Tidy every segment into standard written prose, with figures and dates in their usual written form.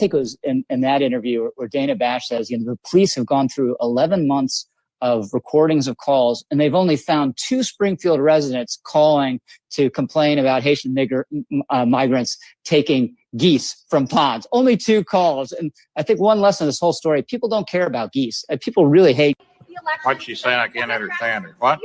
think it was in that interview where Dana Bash says, the police have gone through 11 months of recordings of calls, and they've only found 2 Springfield residents calling to complain about Haitian migrants taking geese from ponds. Only 2 calls. And I think one lesson of this whole story, people don't care about geese. People really hate. What she's saying, I can't understand her. What?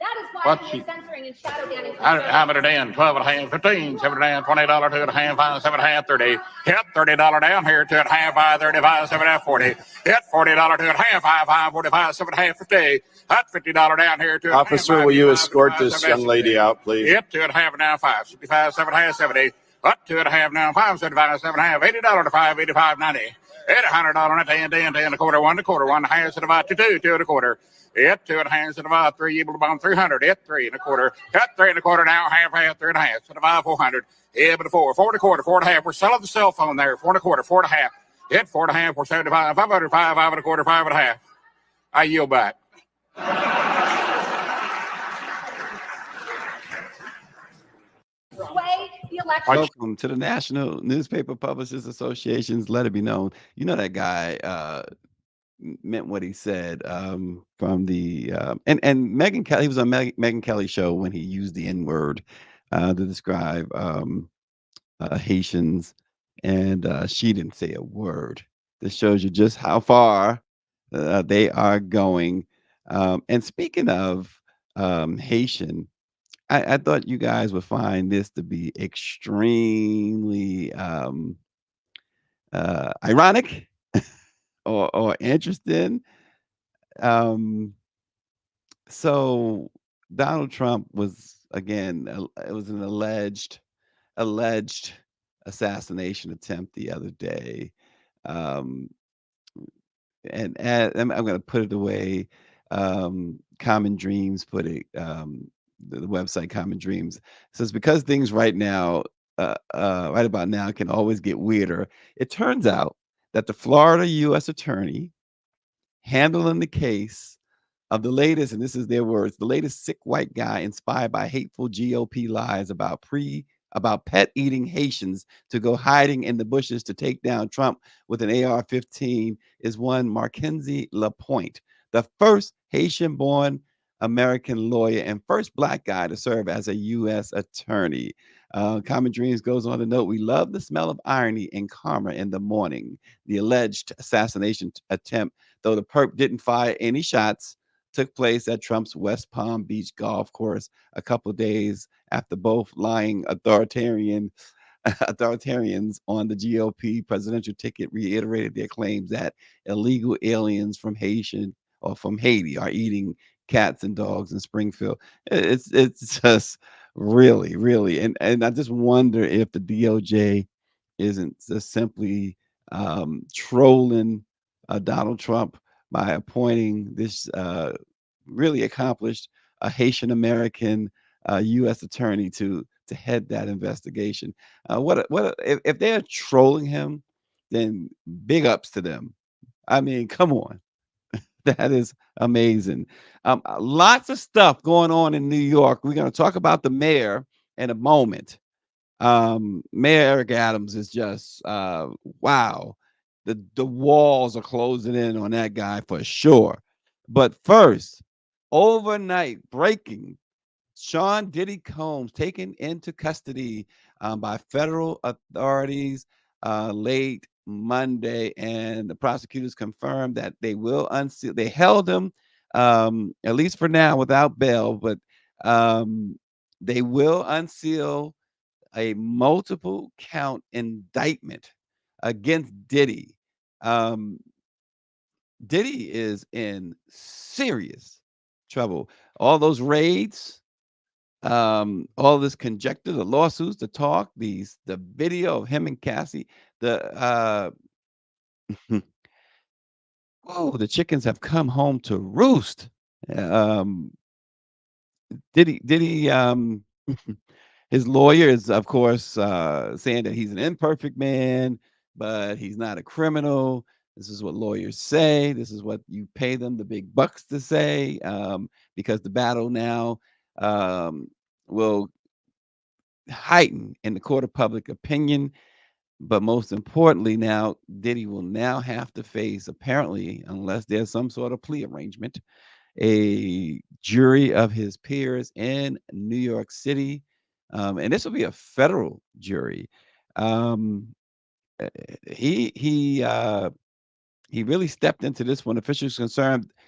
That is why you're censoring and shadow banning. How about it in? 12 and a half, 15, 7 and a half, $20, 2 and a half, 5, 7 and a half, 30. Hit $30 down here, 2 and a half, 5, 35, 7 and a half, 40. Hit $40, 2 and a half, 5, 45, 7 and a half, 50. Hot $50 down here, 2 and a half. Officer, will you escort this young lady out, please? Hit 2 and a half now, 5, 65, 7 and a half, 70. Hot 2 and a half now, 5, 75, 7 and a half, $80 to 5, 85, 90. Hit $100 and 10, 10, 10 and a quarter, 1 and a quarter, 1 and a half, and about 2, 2 and a quarter. Hit 2 and a half, and about 3, able to bomb 300. Hit 3 and a quarter. Cut 3 and a quarter now, half, 3 and a half, and about 400. Hit but a 4, 4 and a quarter, 4 and a half. We're selling the cell phone there, 4 and a quarter, 4 and a half. Hit 4 and a half, we're 75, 500, 5, 5 and a quarter, 5 and a half. I yield back. Welcome to the National Newspaper Publishers Association's Let It Be Known. You know that guy meant what he said from the and Megyn Kelly. He was on Megyn Kelly's show when he used the N-word to describe Haitians, and she didn't say a word. This shows you just how far they are going. And speaking of Haitian, I thought you guys would find this to be extremely ironic or interesting. So Donald Trump was, again, it was an alleged assassination attempt the other day. And I'm going to put it the way Common Dreams put it. The website Common Dreams says, because things right about now can always get weirder. It turns out that the Florida U.S. attorney handling the case of the latest, and this is their words, the latest sick white guy inspired by hateful GOP lies about pet-eating Haitians to go hiding in the bushes to take down Trump with an AR-15 is one Mackenzie Lapointe, the first Haitian-born American lawyer and first Black guy to serve as a U.S. attorney. Common Dreams goes on to note, we love the smell of irony and karma in the morning. The alleged assassination attempt, though the perp didn't fire any shots, took place at Trump's West Palm Beach golf course a couple of days after both lying authoritarians on the GOP presidential ticket reiterated their claims that illegal aliens from Haiti are eating cats and dogs in Springfield. It's just really, and I just wonder if the DOJ isn't just simply trolling Donald Trump by appointing this really accomplished Haitian American U.S. attorney to head that investigation. If they're trolling him, then big ups to them. I mean, come on. That is amazing. Lots of stuff going on in New York. We're going to talk about the mayor in a moment. Mayor Eric Adams is just, wow. The walls are closing in on that guy for sure. But first, overnight breaking, Sean Diddy Combs taken into custody by federal authorities late Monday, and the prosecutors confirmed that they will unseal. They held him at least for now without bail, but they will unseal a multiple count indictment against Diddy. Diddy is in serious trouble. All those raids, all this conjecture, the lawsuits, the talk, the video of him and Cassie, the chickens have come home to roost. Diddy his lawyer is, of course, saying that he's an imperfect man, but he's not a criminal. This is what lawyers say. This is what you pay them the big bucks to say, because the battle now will heighten in the court of public opinion. but most importantly, now Diddy will now have to face, apparently, unless there's some sort of plea arrangement, a jury of his peers in New York City, and this will be a federal jury. Um, uh, he he uh, he really stepped into this one. Officials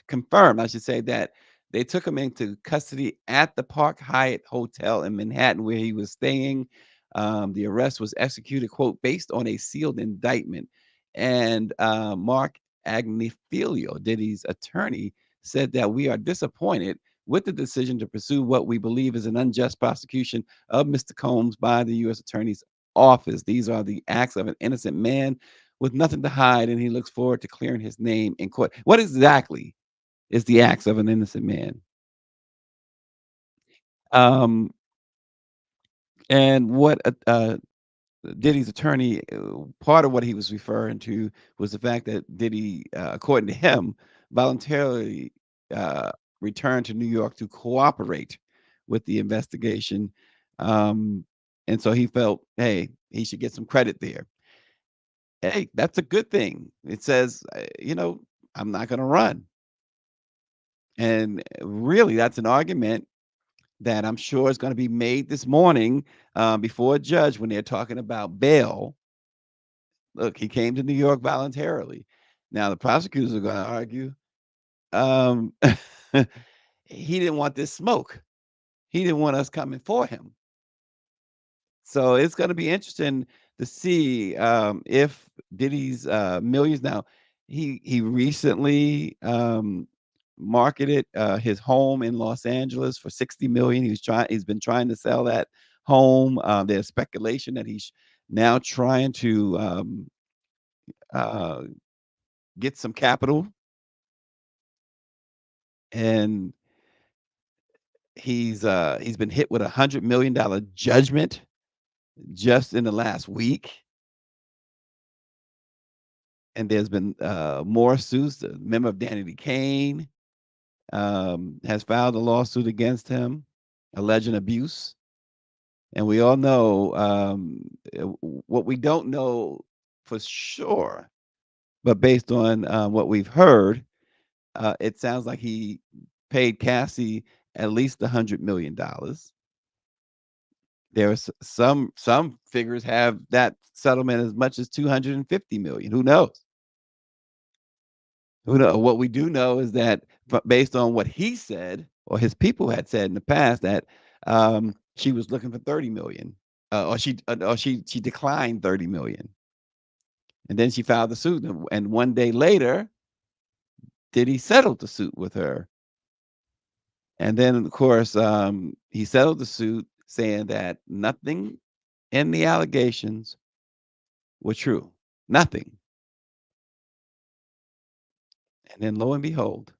confirmed, I should say, that they took him into custody at the Park Hyatt Hotel in Manhattan, where he was staying. The arrest was executed, quote, based on a sealed indictment. And Mark Agnifilio, Diddy's attorney, said that we are disappointed with the decision to pursue what we believe is an unjust prosecution of Mr. Combs by the U.S. Attorney's Office. These are the acts of an innocent man with nothing to hide, and he looks forward to clearing his name in court. What exactly is the acts of an innocent man? Um, and what Diddy's attorney, part of what he was referring to was the fact that Diddy, according to him, voluntarily uh, returned to New York to cooperate with the investigation. Um, and so he felt, hey, he should get some credit there. Hey, that's a good thing. It says, I'm not going to run. And really, that's an argument that I'm sure is going to be made this morning before a judge when they're talking about bail. Look, he came to New York voluntarily. Now, the prosecutors are going to argue um, he didn't want this smoke. He didn't want us coming for him. So it's going to be interesting to see if Diddy's millions. Now, he recently marketed his home in Los Angeles for 60 million. He's been trying to sell that home. There's speculation that he's now trying to uh, get some capital, and he's been hit with $100 million judgment just in the last week. And there's been more suits. A member of Danny Kane has filed a lawsuit against him, alleging abuse. And we all know what we don't know for sure, but based on what we've heard, it sounds like he paid Cassie at least $100 million. There's some figures have that settlement as much as 250 million. Who knows? Who knows? What we do know is that based on what he said or his people had said in the past, that she was looking for 30 million, or she declined 30 million, and then she filed the suit, and one day later, Diddy settled the suit with her, and then of course he settled the suit saying that nothing in the allegations were true, nothing, and then lo and behold,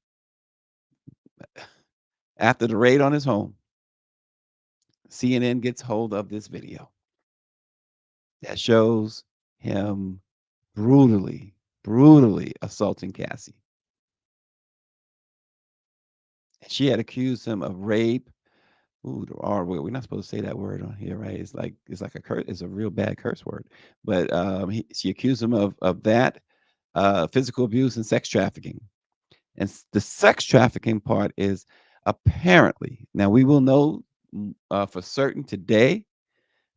after the raid on his home, CNN gets hold of this video that shows him brutally assaulting Cassie. And she had accused him of rape. Ooh, the R word. We're not supposed to say that word on here, right? It's like a curse. It's a real bad curse word. But she accused him of that, physical abuse and sex trafficking. And the sex trafficking part is apparently, now we will know for certain today,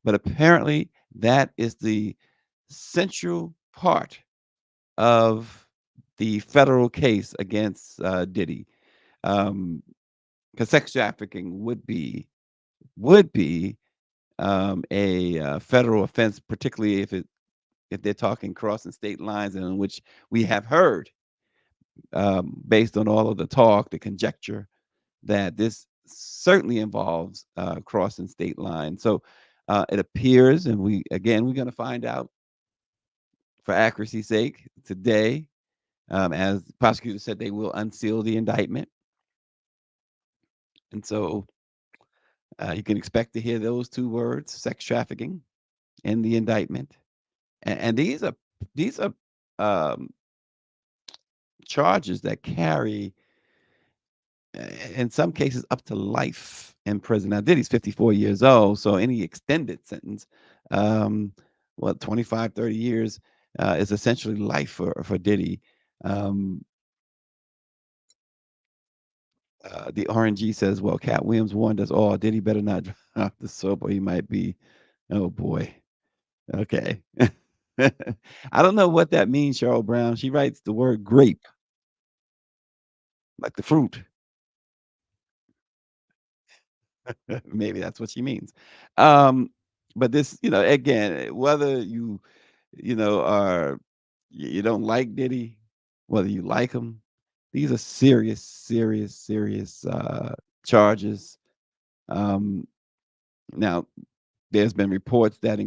but apparently that is the central part of the federal case against Diddy. Because sex trafficking would be a federal offense, particularly if they're talking crossing state lines, and in which we have heard, based on all of the talk, the conjecture, that this certainly involves crossing state lines. So it appears, and we're going to find out for accuracy's sake today, as the prosecutor said, they will unseal the indictment. And so you can expect to hear those two words, sex trafficking, in the indictment. And these are um, charges that carry, in some cases, up to life in prison. Now, Diddy's 54 years old, so any extended sentence what, 25, 30 years is essentially life for Diddy. Um, the RNG says, well, Cat Williams warned us all. Diddy better not drop the soap or he might be, oh boy. Okay. I don't know what that means, Cheryl Brown. She writes the word grape, like the fruit. Maybe that's what she means. Um, but this, again, whether are you don't like Diddy, whether you like him, these are serious, serious, serious charges. Um, now, there's been reports that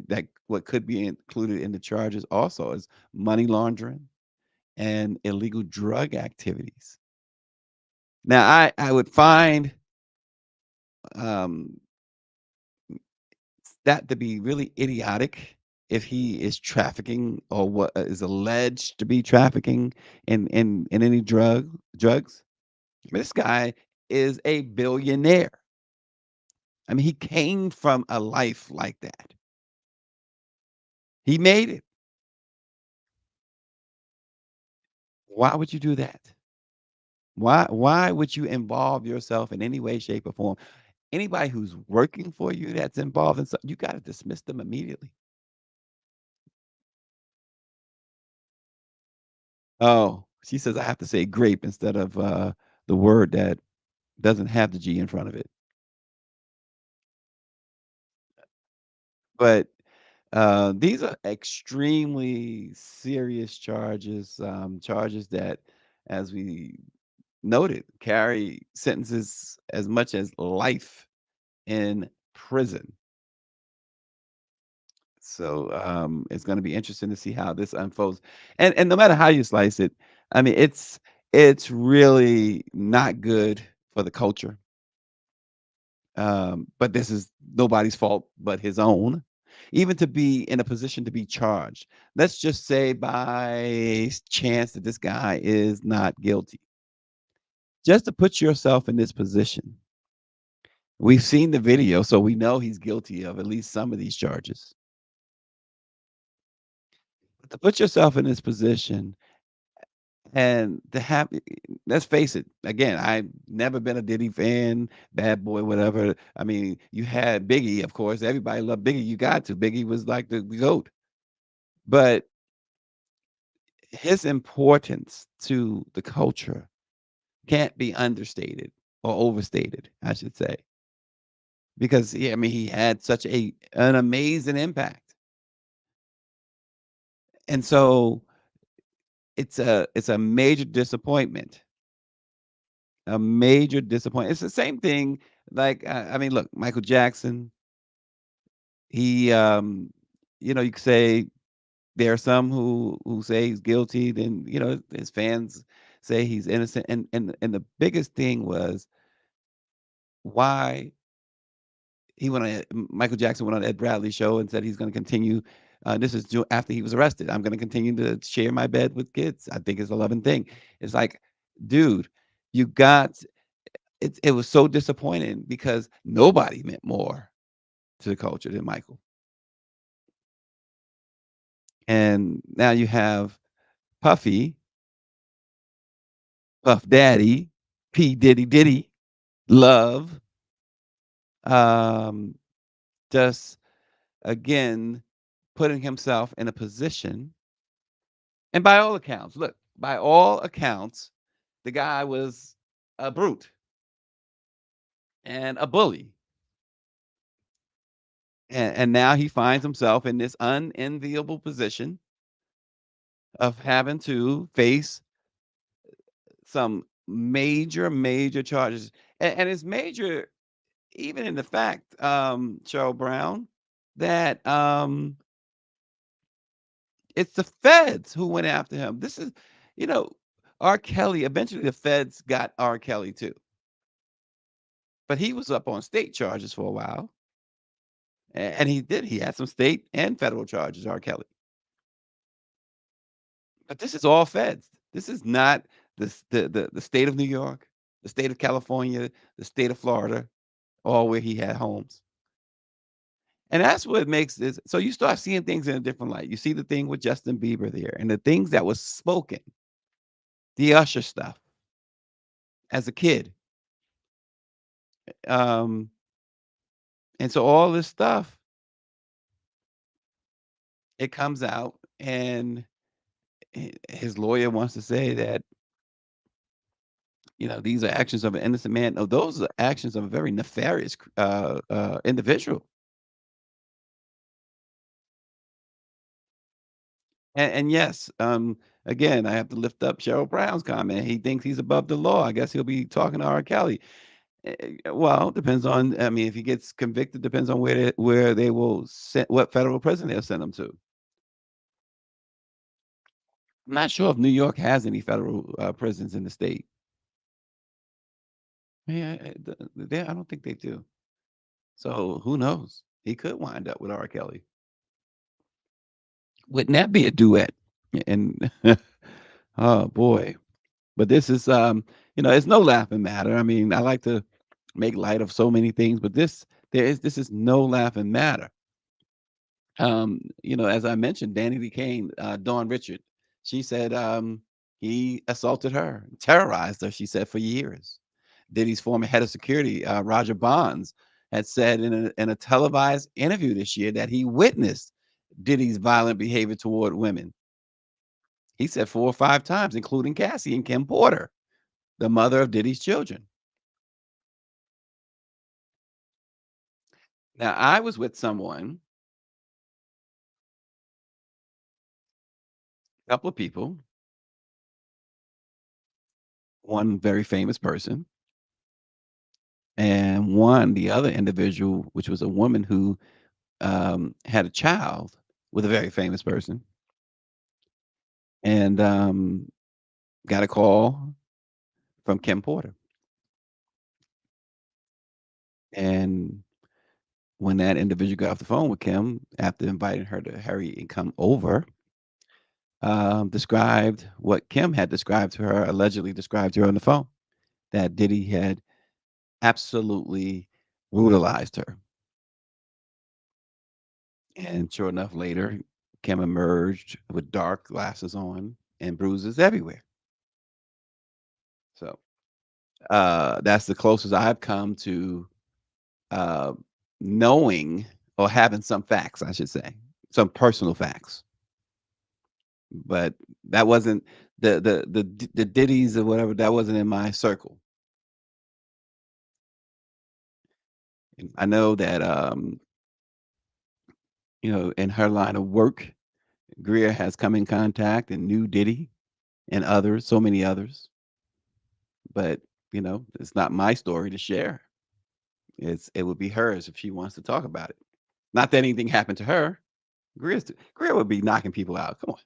that what could be included in the charges also is money laundering and illegal drug activities. Now, I would find um, that to be really idiotic if he is trafficking or what is alleged to be trafficking in any drugs. I mean, this guy is a billionaire. I mean, he came from a life like that. He made it. Why would you do that? Why would you involve yourself in any way, shape, or form? Anybody who's working for you that's involved in something, you got to dismiss them immediately. Oh, she says I have to say grape instead of the word that doesn't have the G in front of it. But these are extremely serious charges, charges that, as we noted, carry sentences as much as life in prison. So it's going to be interesting to see how this unfolds. And no matter how you slice it, I mean, it's really not good for the culture. But this is nobody's fault but his own. Even to be in a position to be charged. Let's just say by chance that this guy is not guilty. Just to put yourself in this position. We've seen the video, so we know he's guilty of at least some of these charges. But to put yourself in this position and to have, let's face it, again, I've never been a Diddy fan, bad boy, whatever. I mean, you had Biggie, of course. Everybody loved Biggie. You got to. Biggie was like the GOAT. But his importance to the culture can't be understated or overstated, I should say. Because I mean, he had such an amazing impact. And so it's a major disappointment. A major disappointment. It's the same thing. Like I mean, look, Michael Jackson. He, you could say there are some who say he's guilty. Then his fans say he's innocent. And the biggest thing was why Michael Jackson went on Ed Bradley's show and said he's going to continue. This is after he was arrested. I'm going to continue to share my bed with kids. I think it's a loving thing. It's like, dude, you got it. It was so disappointing because nobody meant more to the culture than Michael. And now you have Puffy, Puff Daddy, P Diddy, Love, um, just again putting himself in a position. And by all accounts, look, by all accounts, the guy was a brute and a bully. And now he finds himself in this unenviable position of having to face some major, major charges. And it's major even in the fact, Cheryl Brown, that it's the feds who went after him. This is, you know, R. Kelly, eventually the feds got R. Kelly too. But he was up on state charges for a while. And he had some state and federal charges, R. Kelly. But this is all feds. This is not the state of New York, the state of California, the state of Florida, all where he had homes. And that's what makes this. So you start seeing things in a different light. You see the thing with Justin Bieber there, and the things that was spoken, the Usher stuff as a kid. Um, and so all this stuff, it comes out, and his lawyer wants to say that, these are actions of an innocent man. No, those are actions of a very nefarious individual. And yes, again, I have to lift up Cheryl Brown's comment. He thinks he's above the law. I guess he'll be talking to R. Kelly. Well, depends on. I mean, if he gets convicted, depends on where they will send, what federal prison they'll send him to. I'm not sure if New York has any federal prisons in the state. Yeah, I don't think they do. So who knows? He could wind up with R. Kelly. Wouldn't that be a duet? And oh boy. But this is it's no laughing matter. I mean, I like to make light of so many things, but this is no laughing matter. As I mentioned, Danny Lee Kane, Dawn Richard, she said he assaulted her, terrorized her, she said, for years. Diddy's former head of security, Roger Bonds, had said in a televised interview this year that he witnessed Diddy's violent behavior toward women. He said 4 or 5 times, including Cassie and Kim Porter, the mother of Diddy's children. Now, I was with someone, a couple of people, one very famous person, and the other individual, which was a woman who had a child with a very famous person, and got a call from Kim Porter. And when that individual got off the phone with Kim, after inviting her to hurry and come over, described what Kim had described to her, allegedly described to her on the phone, that Diddy had absolutely brutalized her. And sure enough, later, Kim emerged with dark glasses on and bruises everywhere. So that's the closest I've come to uh, knowing or having some facts, I should say, some personal facts. But that wasn't the Diddy's or whatever. That wasn't in my circle. And I know that in her line of work, Greer has come in contact and knew Diddy and others, so many others. But it's not my story to share. It would be hers if she wants to talk about it. Not that anything happened to her. Greer would be knocking people out. Come on.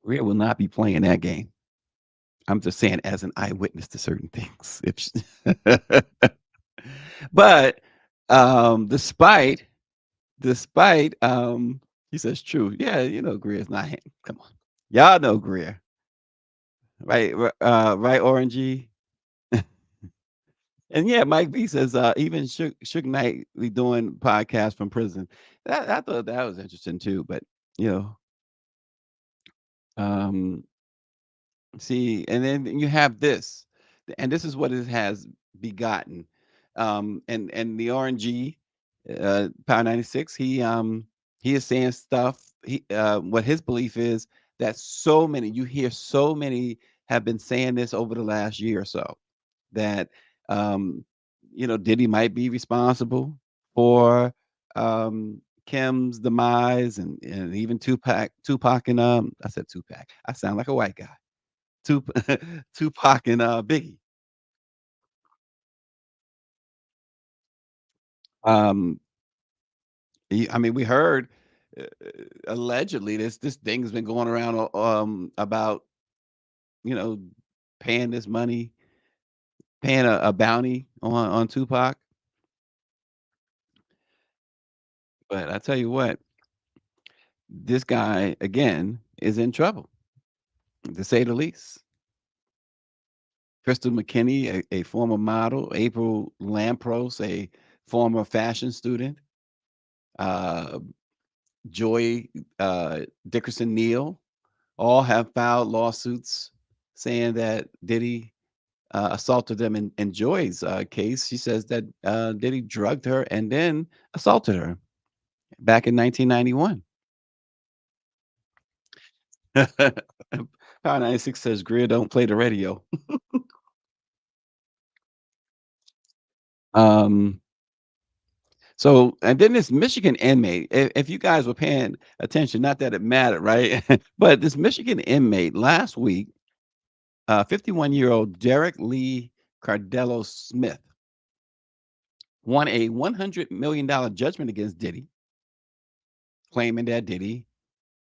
Greer will not be playing that game. I'm just saying as an eyewitness to certain things. But despite he says true. Yeah, Greer's not him. Come on. Y'all know Greer. Right, right, Orangey. And yeah, Mike B says even Suge Knight be doing podcasts from prison. I thought that was interesting too. But um, see, and then you have this, and this is what it has begotten. And the RNG, Power 96, he is saying stuff. What his belief is that you hear so many have been saying this over the last year or so, that Diddy might be responsible for Kim's demise, and even Tupac and I said Tupac. I sound like a white guy. Tupac and Biggie. Um, I mean, we heard allegedly this thing has been going around about you know paying this money, paying a bounty on Tupac. But I tell you what, this guy again is in trouble, to say the least. Crystal McKinney, a former model, April Lampros, a former fashion student, uh, Joy Dickerson Neal, all have filed lawsuits saying that Diddy assaulted them. In Joy's case, she says that Diddy drugged her and then assaulted her back in 1991. Power 96 says Greer don't play the radio. So, and then this Michigan inmate, if you guys were paying attention, not that it mattered, right? But this Michigan inmate last week, 51-year-old Derek Lee Cardello Smith won a $100 million judgment against Diddy, claiming that Diddy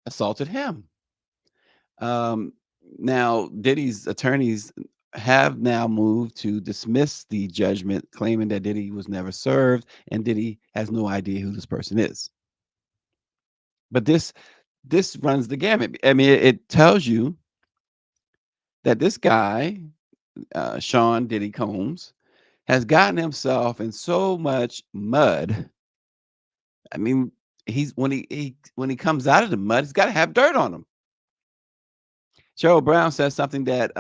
assaulted him. Now, Diddy's attorneys have now moved to dismiss the judgment, claiming that Diddy was never served and Diddy has no idea who this person is. But this runs the gamut. I mean, it tells you that this guy, Sean Diddy Combs, has gotten himself in so much mud. I mean, when he comes out of the mud, he's got to have dirt on him. Cheryl Brown says something that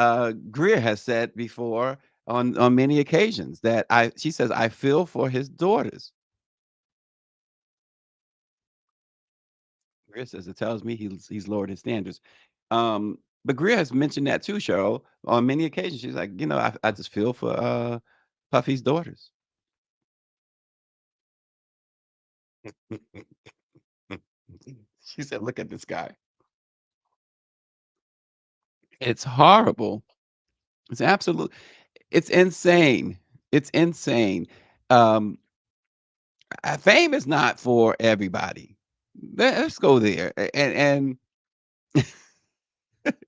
Greer has said before on many occasions, that she says, I feel for his daughters. Greer says it tells me he's lowered his standards. But Greer has mentioned that too, Cheryl, on many occasions. She's like, I just feel for Puffy's daughters. She said, look at this guy. It's horrible. It's it's insane. It's insane. Fame is not for everybody. Let's go there. And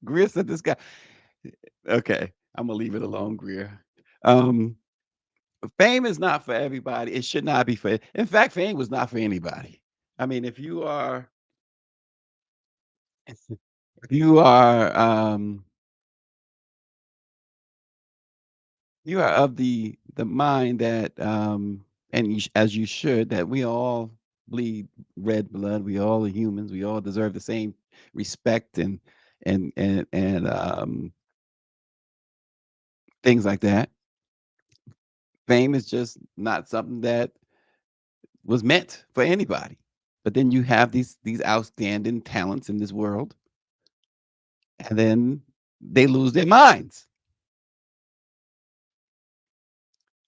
Greer said this guy. Okay, I'm gonna leave it alone, Greer. Fame is not for everybody. It should not be for. In fact, fame was not for anybody. I mean, if you are you are of the mind that and as you should, that we all bleed red blood. We all are humans. We all deserve the same respect and things like that. Fame is just not something that was meant for anybody. But then you have these outstanding talents in this world, and then they lose their minds.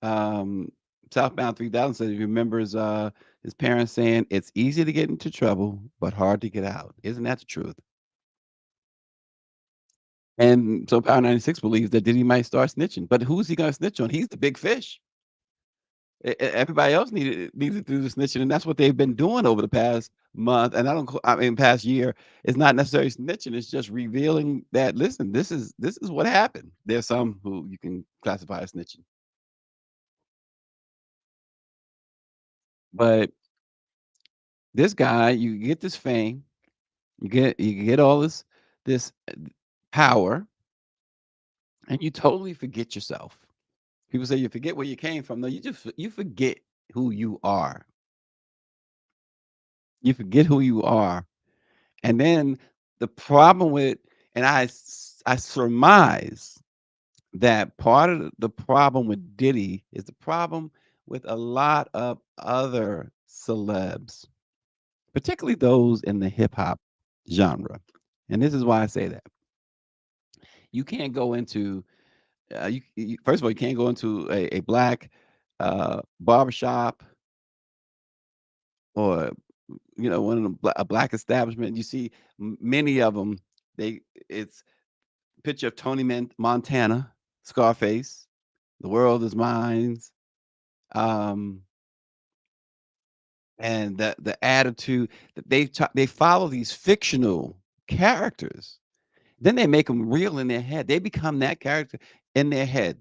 Southbound 3000 says he remembers his parents saying, it's easy to get into trouble, but hard to get out. Isn't that the truth? And so Power 96 believes that Diddy might start snitching. But who's he going to snitch on? He's the big fish. Everybody else needed to do the snitching, and that's what they've been doing over the past month. And past year. It's not necessarily snitching; it's just revealing that, listen, this is what happened. There's some who you can classify as snitching, but this guy, you get this fame, you get all this power, and you totally forget yourself. People say you forget where you came from. No, you forget who you are. You forget who you are. And then the problem with, and I surmise that part of the problem with Diddy is the problem with a lot of other celebs, particularly those in the hip hop genre. And this is why I say that. You can't go into, first of all, you can't go into a black barbershop or one of a black establishment. You see many of them. It's picture of Tony Montana, Scarface, The World Is Mine, and the attitude that they follow these fictional characters. Then they make them real in their head. They become that character in their head.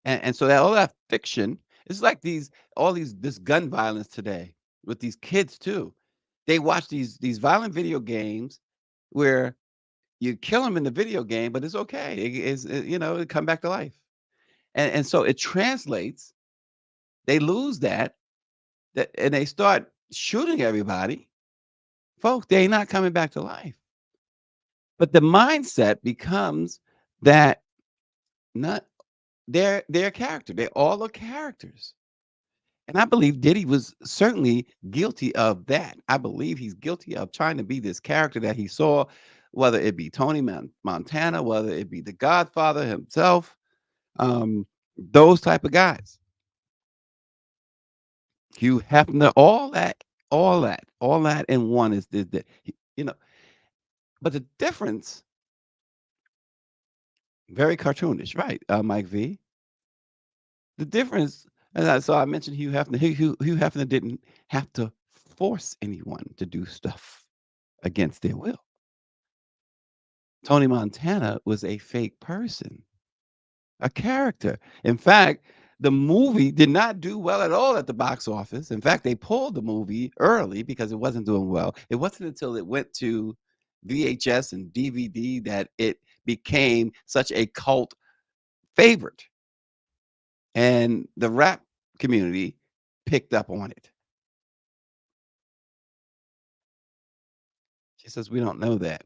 And so all that fiction is like this gun violence today with these kids too. They watch these violent video games where you kill him in the video game, but it's okay. It come back to life. And so it translates. They lose that and they start shooting everybody. Folks, they're not coming back to life. But the mindset becomes that not their character. They all are characters. And I believe Diddy was certainly guilty of that. I believe he's guilty of trying to be this character that he saw, whether it be Tony Montana, whether it be the Godfather himself, those type of guys. Hugh Hefner, all that in one is that, but the difference, very cartoonish, right, Mike V? The difference, so I mentioned Hugh Hefner. Hugh Hefner didn't have to force anyone to do stuff against their will. Tony Montana was a fake person, a character. In fact, the movie did not do well at all at the box office. In fact, they pulled the movie early because it wasn't doing well. It wasn't until it went to VHS and DVD that it became such a cult favorite. And the rap community picked up on it. She says, we don't know that.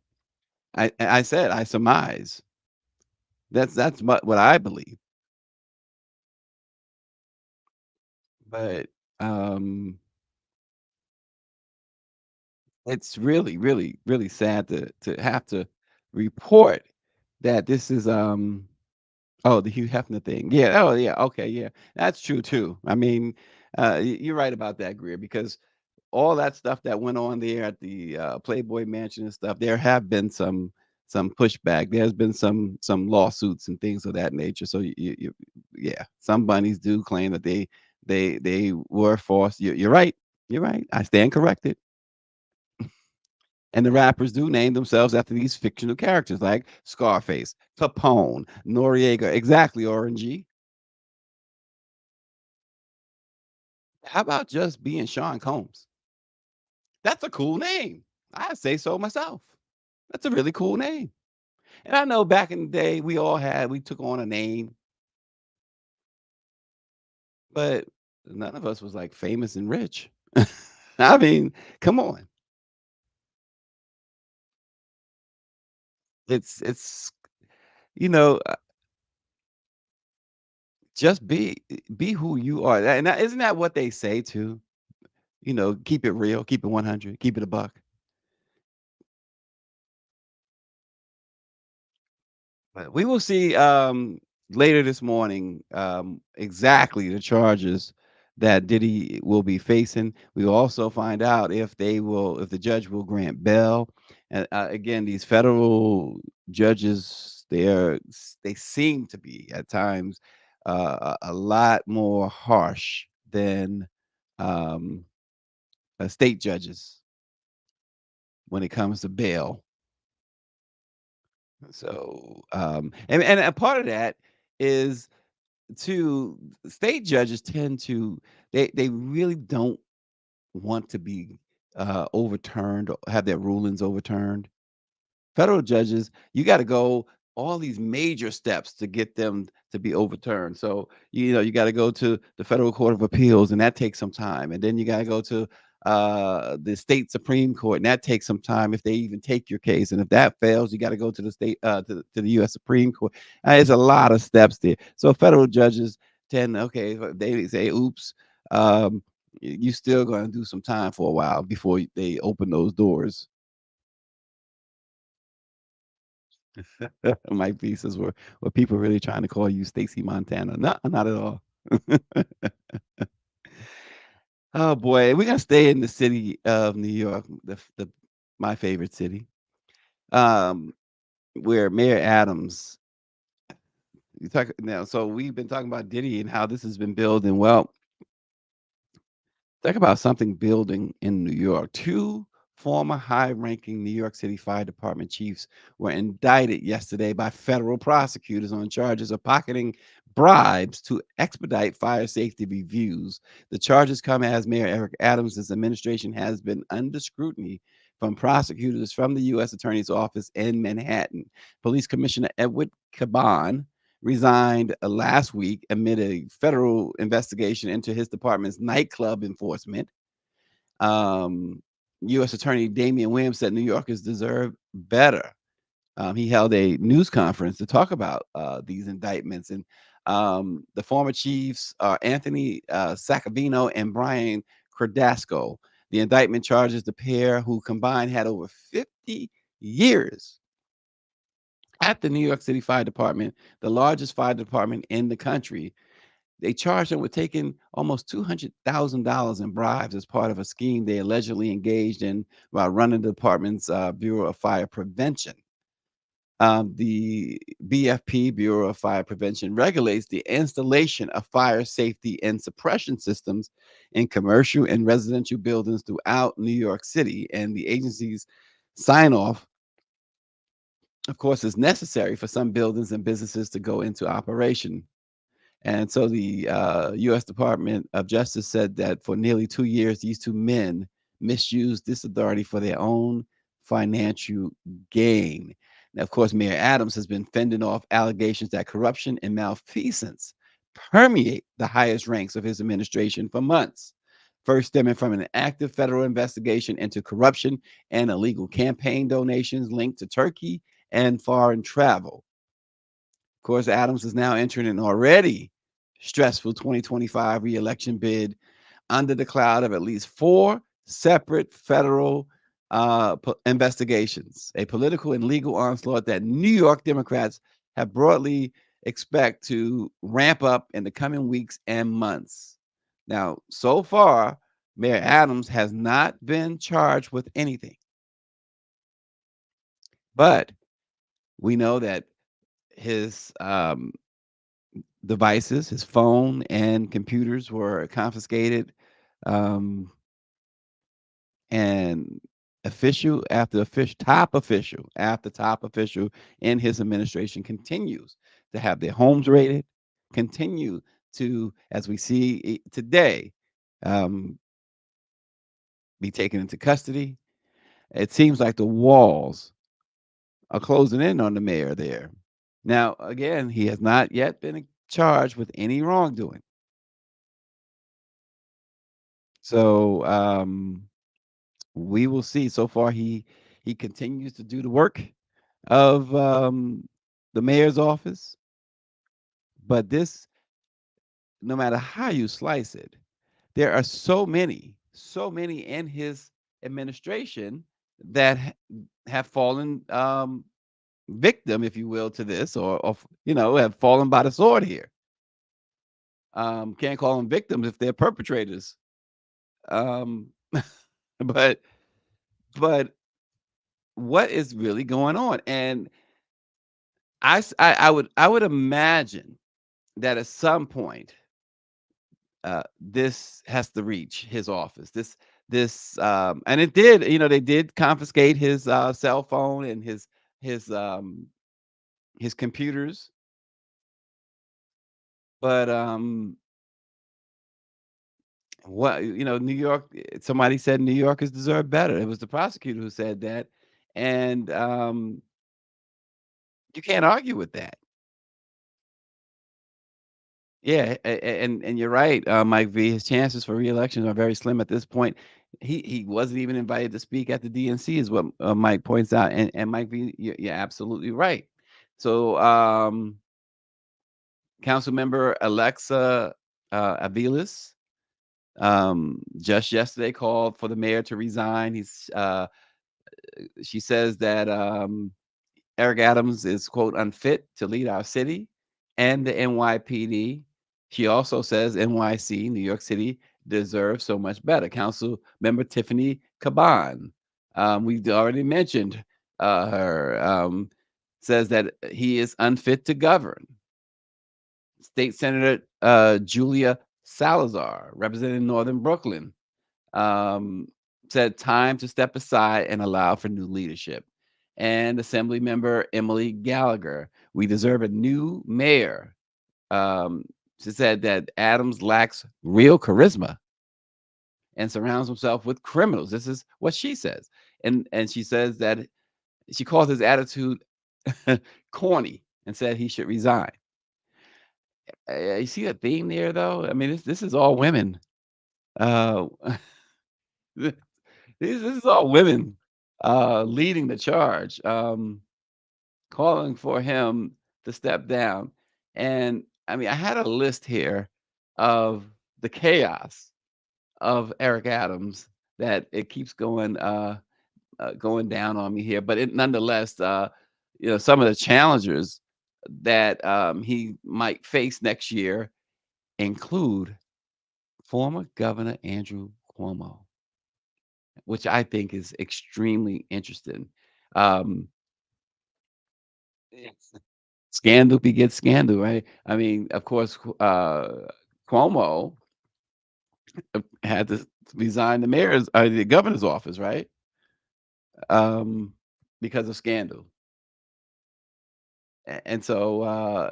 I said, I surmise. That's what I believe. But it's really, really, really sad to have to report that this is the Hugh Hefner thing. Yeah. Oh yeah. Okay. Yeah. That's true too. I mean, you're right about that, Greer, because all that stuff that went on there at the Playboy Mansion and stuff, there have been some pushback. There's been some lawsuits and things of that nature. So yeah, some bunnies do claim that they were forced. You're right. You're right. I stand corrected. And the rappers do name themselves after these fictional characters like Scarface, Capone, Noriega. Exactly, Orangey. How about just being Sean Combs? That's a cool name. I say so myself. That's a really cool name. And I know back in the day we took on a name, but none of us was like famous and rich. I mean, come on. It's you know, just be who you are. And isn't that what they say too? Keep it real, keep it 100, keep it a buck. But we will see later this morning exactly the charges that Diddy will be facing. We will also find out if the judge will grant bail. And again, these federal judges, they seem to be at times a lot more harsh than state judges when it comes to bail. So, and a part of that is state judges tend to they really don't want to be overturned or have their rulings overturned. Federal judges, you got to go all these major steps to get them to be overturned. So, you got to go to the Federal Court of Appeals, and that takes some time. And then you got to go to the state Supreme Court, and that takes some time if they even take your case. And if that fails, you got to go to the state to the U.S. Supreme Court. It's a lot of steps there. So federal judges tend, okay, they say, oops, you still going to do some time for a while before they open those doors. Mike B says, were people really trying to call you Stacy Montana? No, not at all. Oh boy, we're gonna stay in the city of New York, my favorite city, where Mayor Adams. You talk now. So we've been talking about Diddy and how this has been building. Well, talk about something building in New York. Two former high-ranking New York City Fire Department chiefs were indicted yesterday by federal prosecutors on charges of pocketing bribes to expedite fire safety reviews. The charges come as Mayor Eric Adams' administration has been under scrutiny from prosecutors from the U.S. Attorney's Office in Manhattan. Police Commissioner Edward Caban resigned last week amid a federal investigation into his department's nightclub enforcement. U.S. Attorney Damian Williams said New Yorkers deserve better. He held a news conference to talk about these indictments. And the former chiefs are Anthony Saccavino and Brian Cordasco. The indictment charges the pair, who combined had over 50 years at the New York City Fire Department, the largest fire department in the country. They charged them with taking almost $200,000 in bribes as part of a scheme they allegedly engaged in while running the department's Bureau of Fire Prevention. The BFP, Bureau of Fire Prevention, regulates the installation of fire safety and suppression systems in commercial and residential buildings throughout New York City. And the agency's sign-off, of course, is necessary for some buildings and businesses to go into operation. And so the U.S. Department of Justice said that for nearly 2 years, these two men misused this authority for their own financial gain. Now, of course, Mayor Adams has been fending off allegations that corruption and malfeasance permeate the highest ranks of his administration for months, first stemming from an active federal investigation into corruption and illegal campaign donations linked to Turkey and foreign travel. Of course, Adams is now entering an already stressful 2025 re-election bid under the cloud of at least 4 separate federal investigations, a political and legal onslaught that New York Democrats have broadly expect to ramp up in the coming weeks and months. Now, so far, Mayor Adams has not been charged with anything. But we know that his devices, his phone and computers were confiscated, and official after official, top official after top official in his administration continues to have their homes raided, continue to, as we see today, be taken into custody. It seems like the walls are closing in on the mayor there. Now, again, he has not yet been charged with any wrongdoing. So we will see. So far, he continues to do the work of the mayor's office. But this, no matter how you slice it, there are so many in his administration that have fallen victim, if you will, to this, or have fallen by the sword here. Can't call them victims if they're perpetrators. But what is really going on? And I would imagine that at some point this has to reach his office. This and it did. They did confiscate his cell phone and his computers. But New York, somebody said New Yorkers deserve better. It was the prosecutor who said that. And you can't argue with that. Yeah, and you're right, Mike V. His chances for re-election are very slim at this point. He wasn't even invited to speak at the DNC, is what Mike points out. And Mike V, you're absolutely right. So, Council Member Alexa Aviles just yesterday called for the mayor to resign. She says that Eric Adams is, quote, unfit to lead our city and the NYPD. She also says NYC, New York City, deserves so much better. Council Member Tiffany Caban, we've already mentioned her, says that he is unfit to govern. State Senator Julia Salazar, representing Northern Brooklyn, said time to step aside and allow for new leadership. And Assembly Member Emily Gallagher, we deserve a new mayor. She said that Adams lacks real charisma and surrounds himself with criminals. This is what she says. and she says that she calls his attitude corny and said he should resign. You see a theme there, though. I mean, this is all women. Uh, this is all women leading the charge, calling for him to step down. And I mean, I had a list here of the chaos of Eric Adams that it keeps going down on me here. But nonetheless, some of the challengers that he might face next year include former Governor Andrew Cuomo, which I think is extremely interesting. Um, Scandal begets scandal, right? I mean, of course, Cuomo had to resign the governor's office, right? Because of scandal. And so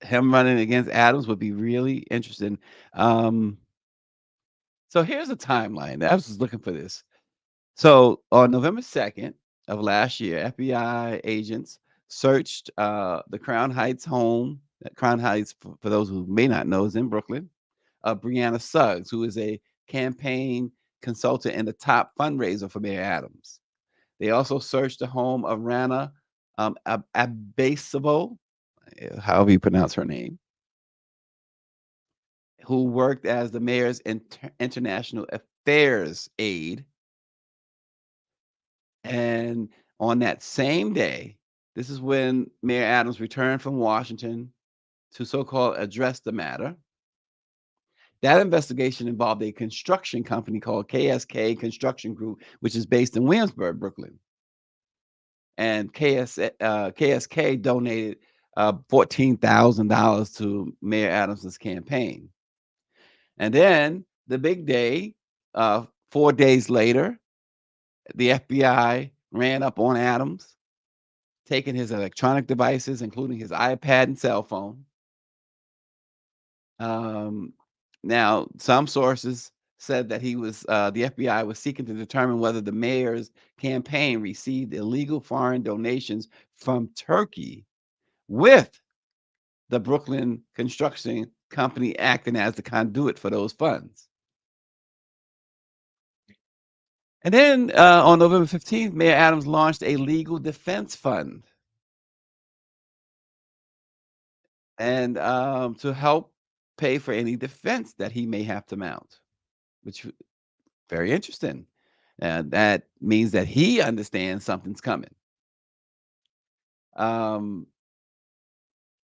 him running against Adams would be really interesting. So here's a timeline. I was just looking for this. So on November 2nd of last year, FBI agents searched the Crown Heights home. Crown Heights, for those who may not know, is in Brooklyn. Brianna Suggs, who is a campaign consultant and the top fundraiser for Mayor Adams. They also searched the home of Rana Abasabo, however you pronounce her name, who worked as the mayor's international affairs aide. And on that same day, this is when Mayor Adams returned from Washington to so-called address the matter. That investigation involved a construction company called KSK Construction Group, which is based in Williamsburg, Brooklyn. And KSK donated $14,000 to Mayor Adams's campaign. And then the big day, 4 days later, the FBI ran up on Adams, taking his electronic devices, including his iPad and cell phone. Now, some sources said that the FBI was seeking to determine whether the mayor's campaign received illegal foreign donations from Turkey, with the Brooklyn Construction Company acting as the conduit for those funds. And then on November 15th, Mayor Adams launched a legal defense fund and to help pay for any defense that he may have to mount, which very interesting. And that means that he understands something's coming.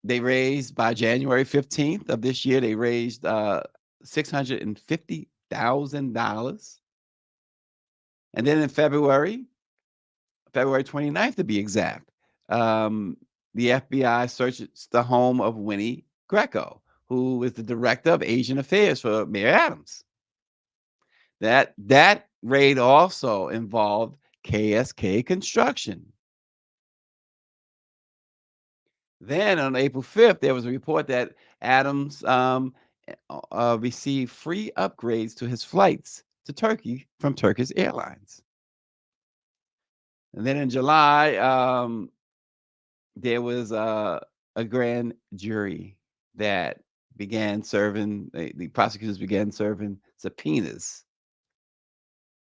They raised, by January 15th of this year, they raised $650,000. And then in February 29th to be exact, the FBI searched the home of Winnie Greco, who is the director of Asian affairs for Mayor Adams. That raid also involved KSK Construction. Then on April 5th, there was a report that Adams received free upgrades to his flights to Turkey from Turkish Airlines. And then in July, there was a grand jury that began serving, the prosecutors began serving subpoenas.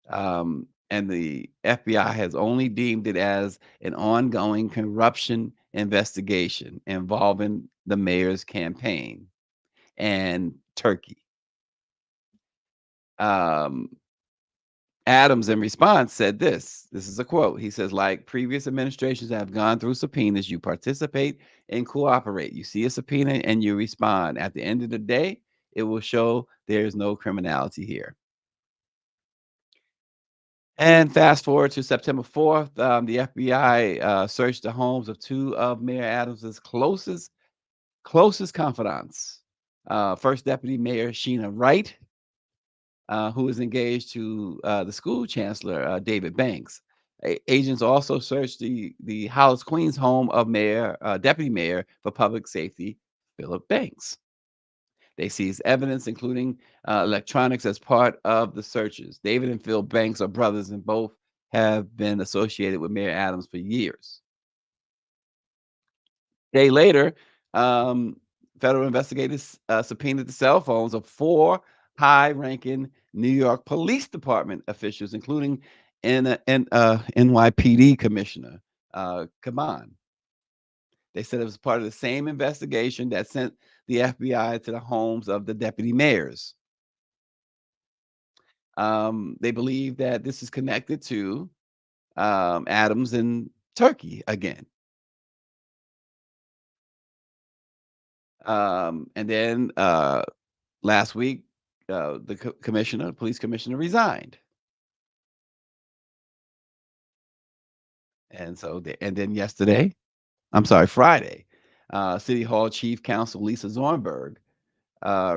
And the FBI has only deemed it as an ongoing corruption investigation involving the mayor's campaign and Turkey. Adams, in response, said this is a quote. He says, like previous administrations that have gone through subpoenas, you participate and cooperate. You see a subpoena and you respond. At the end of the day, it will show there's no criminality here. And fast forward to September 4th, the FBI searched the homes of two of Mayor Adams's closest confidants. First Deputy Mayor Sheena Wright, who is engaged to the school chancellor, David Banks. Agents also searched the Hollis Queens home of Deputy Mayor for Public Safety, Philip Banks. They seized evidence, including electronics, as part of the searches. David and Phil Banks are brothers, and both have been associated with Mayor Adams for years. A day later, federal investigators subpoenaed the cell phones of 4 high-ranking New York Police Department officials, including NYPD Commissioner Kaman. They said it was part of the same investigation that sent the FBI to the homes of the deputy mayors. They believe that this is connected to Adams in Turkey again. And then last week, the police commissioner resigned. And so, then yesterday, Friday, City Hall Chief Counsel Lisa Zornberg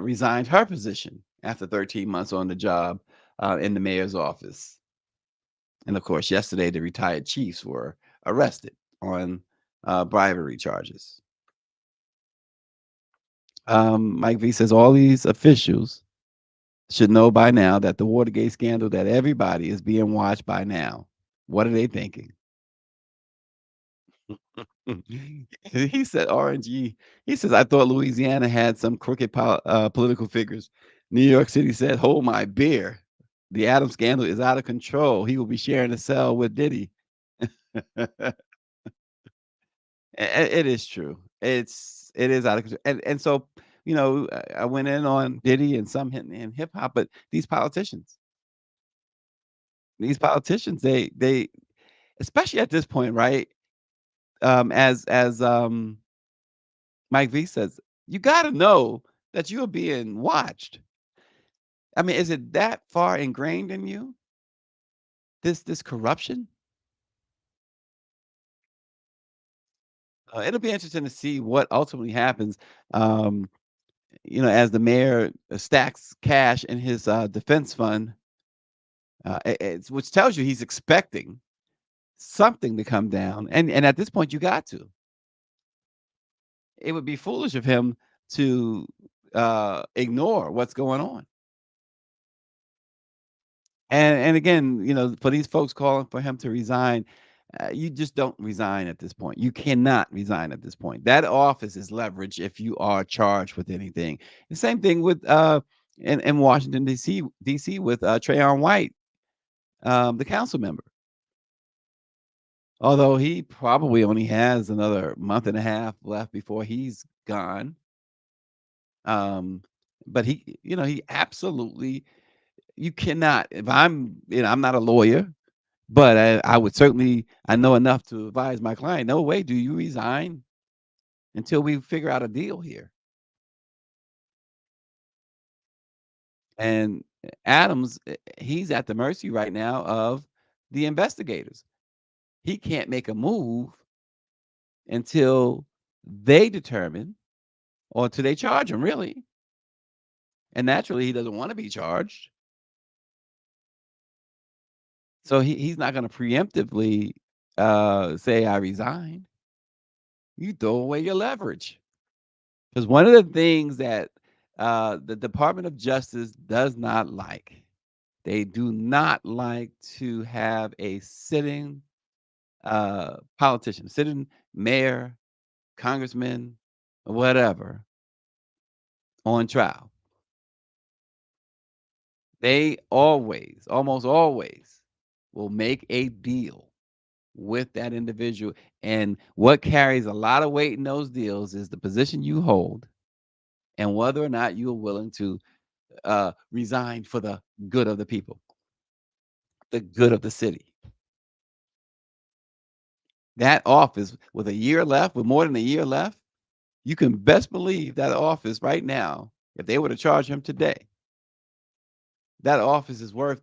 resigned her position after 13 months on the job in the mayor's office. And of course, yesterday, the retired chiefs were arrested on bribery charges. Mike V says all these officials should know by now that the Watergate scandal, that everybody is being watched by now. What are they thinking? He said RNG. He says, I thought Louisiana had some crooked political figures. New York City said, hold my beer. The Adams scandal is out of control. He will be sharing a cell with Diddy. It is true. It is out of control. And so, I went in on Diddy and some in hip hop, but these politicians, they especially at this point, right? As Mike V says, you got to know that you are being watched. I mean, is it that far ingrained in you? This corruption? It'll be interesting to see what ultimately happens. As the mayor stacks cash in his defense fund, which tells you he's expecting something to come down, and at this point, you got to. It would be foolish of him to ignore what's going on. And again, for these folks calling for him to resign, you just don't resign at this point. You cannot resign at this point. That office is leverage if you are charged with anything. The same thing with in Washington D.C. with Trayon White, the council member. Although he probably only has another month and a half left before he's gone. But he absolutely, you cannot. If I'm not a lawyer, but I would certainly, I know enough to advise my client. No way do you resign until we figure out a deal here. And Adams, he's at the mercy right now of the investigators. He can't make a move until they determine, or until they charge him, really. And naturally, he doesn't want to be charged. So he's not going to preemptively say, I resign. You throw away your leverage. Because one of the things that the Department of Justice does not like, they do not like to have a sitting politician, sitting mayor, congressman, or whatever, on trial. They almost always, will make a deal with that individual. And what carries a lot of weight in those deals is the position you hold and whether or not you are willing to resign for the good of the people, the good of the city. That office, with a year left, with more than a year left, you can best believe that office right now, if they were to charge him today, that office is worth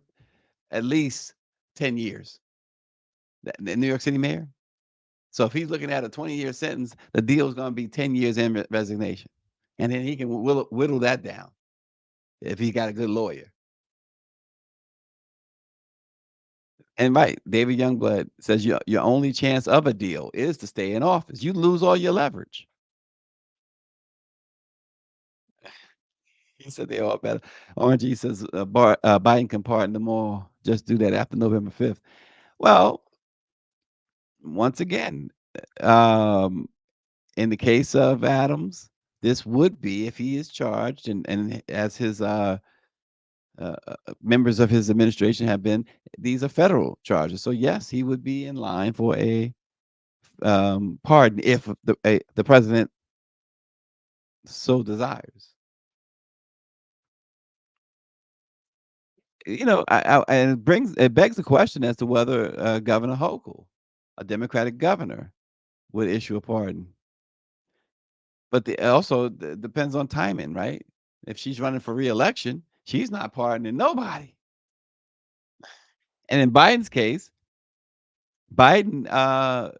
at least 10 years. The New York City mayor. So if he's looking at a 20-year sentence, the deal is going to be 10 years in resignation. And then he can whittle that down if he got a good lawyer. And right, David Youngblood says your only chance of a deal is to stay in office. You lose all your leverage. He said they all better. RNG says Biden can pardon them all. Just do that after November 5th. Well, once again, um, in the case of Adams, this would be if he is charged and as his members of his administration have been, these are federal charges. So yes, he would be in line for a pardon if the president so desires. You know, and it begs the question as to whether Governor Hochul, a Democratic governor, would issue a pardon. But also depends on timing, right? If she's running for reelection, she's not pardoning nobody. And in Biden's case, Biden,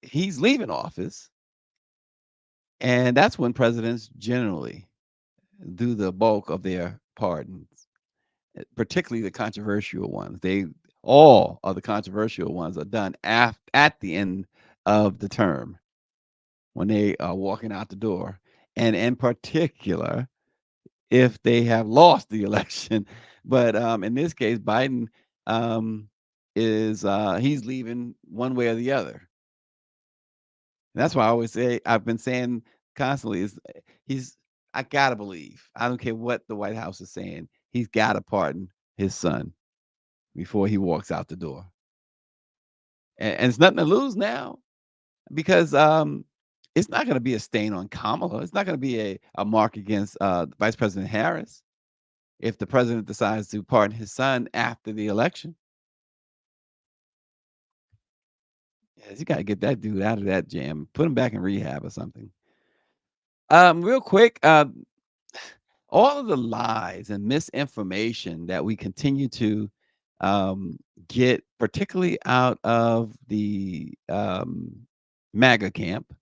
he's leaving office, and that's when presidents generally do the bulk of their pardons, particularly the controversial ones. All of the controversial ones are done at the end of the term when they are walking out the door, and in particular, if they have lost the election. But in this case, Biden is he's leaving one way or the other. And that's why I always say I've been saying constantly is he's I gotta believe. I don't care what the White House is saying. He's gotta pardon his son before he walks out the door. And it's nothing to lose now because it's not going to be a stain on Kamala. It's not going to be a mark against Vice President Harris if the president decides to pardon his son after the election. Yes, you got to get that dude out of that jam. Put him back in rehab or something. Real quick, all of the lies and misinformation that we continue to get, particularly out of the MAGA camp,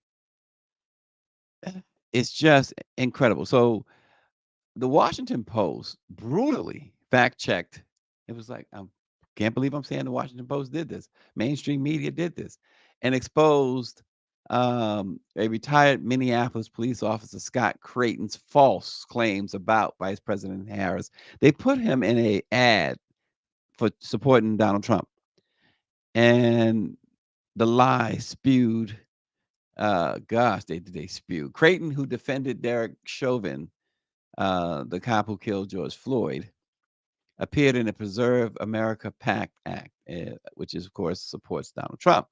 it's just incredible. So the Washington Post brutally fact checked. It was like, I can't believe I'm saying the Washington Post did this. Mainstream media did this and exposed a retired Minneapolis police officer, Scott Creighton's false claims about Vice President Harris. They put him in a ad for supporting Donald Trump. And the lie spewed, gosh, they spewed. Creighton, who defended Derek Chauvin, the cop who killed George Floyd, appeared in the Preserve America PAC Act, which is, of course, supports Donald Trump.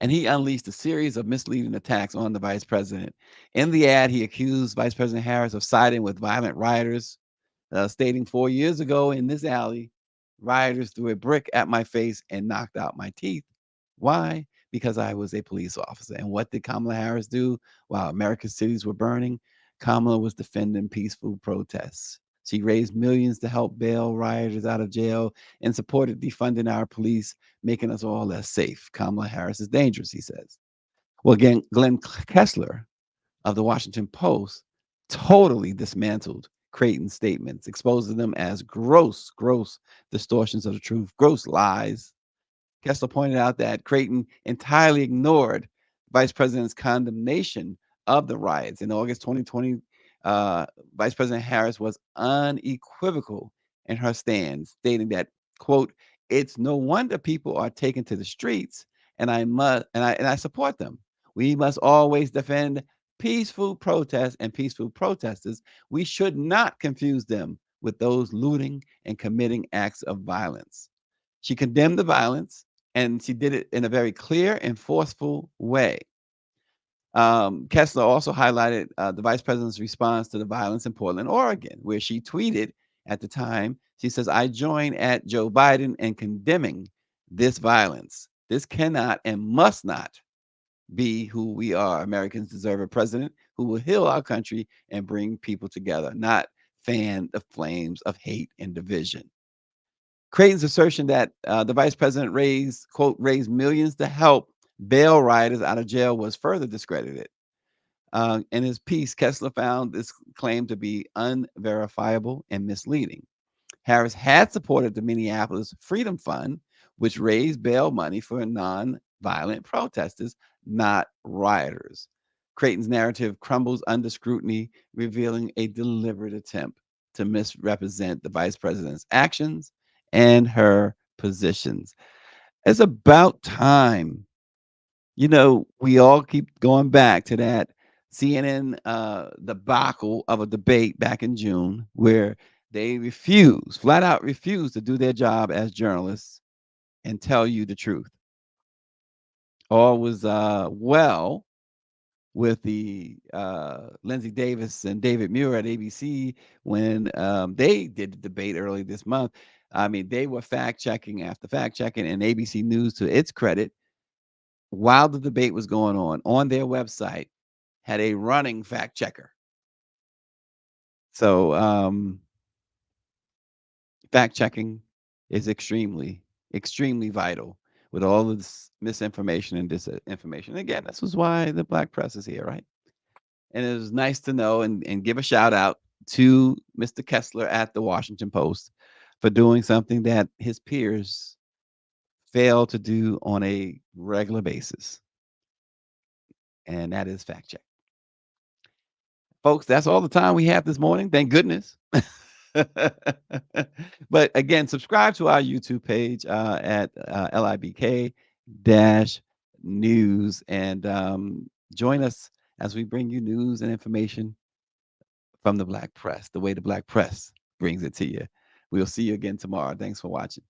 And he unleashed a series of misleading attacks on the vice president. In the ad, he accused Vice President Harris of siding with violent rioters, stating 4 years ago in this alley, rioters threw a brick at my face and knocked out my teeth. Why? Because I was a police officer. And what did Kamala Harris do while America's cities were burning? Kamala was defending peaceful protests. She raised millions to help bail rioters out of jail and supported defunding our police, making us all less safe. Kamala Harris is dangerous, he says. Well, again, Glenn Kessler of the Washington Post totally dismantled Creighton's statements, exposing them as gross distortions of the truth, gross lies. Kessler pointed out that Creighton entirely ignored Vice President's condemnation of the riots. In August 2020, Vice President Harris was unequivocal in her stand, stating that, quote, "It's no wonder people are taken to the streets, and I support them. We must always defend peaceful protests and peaceful protesters. We should not confuse them with those looting and committing acts of violence." She condemned the violence, and she did it in a very clear and forceful way. Kessler also highlighted the vice president's response to the violence in Portland, Oregon, where she tweeted at the time, she says, "I join at Joe Biden in condemning this violence. This cannot and must not be who we are. Americans deserve a president who will heal our country and bring people together, not fan the flames of hate and division." Creighton's assertion that the vice president raised, quote, "raised millions to help bail rioters out of jail" was further discredited. In his piece, Kessler found this claim to be unverifiable and misleading. Harris had supported the Minneapolis Freedom Fund, which raised bail money for non-violent protesters, not rioters. Creighton's narrative crumbles under scrutiny, revealing a deliberate attempt to misrepresent the vice president's actions and her positions. It's about time. You know, we all keep going back to that CNN debacle of a debate back in June where they flat out refuse to do their job as journalists and tell you the truth. All was well with the Lindsay Davis and David Muir at ABC when they did the debate early this month. I mean, they were fact checking after fact checking, and ABC News, to its credit, while the debate was going on their website, had a running fact checker. So fact checking is extremely, extremely vital with all of this misinformation and disinformation. Again, this is why the Black press is here, right? And it was nice to know and give a shout out to Mr. Kessler at the Washington Post for doing something that his peers fail to do on a regular basis. And that is fact check. Folks, that's all the time we have this morning. Thank goodness. But again, subscribe to our YouTube page at LIBK news and join us as we bring you news and information from the Black press, the way the Black press brings it to you. We'll see you again tomorrow. Thanks for watching.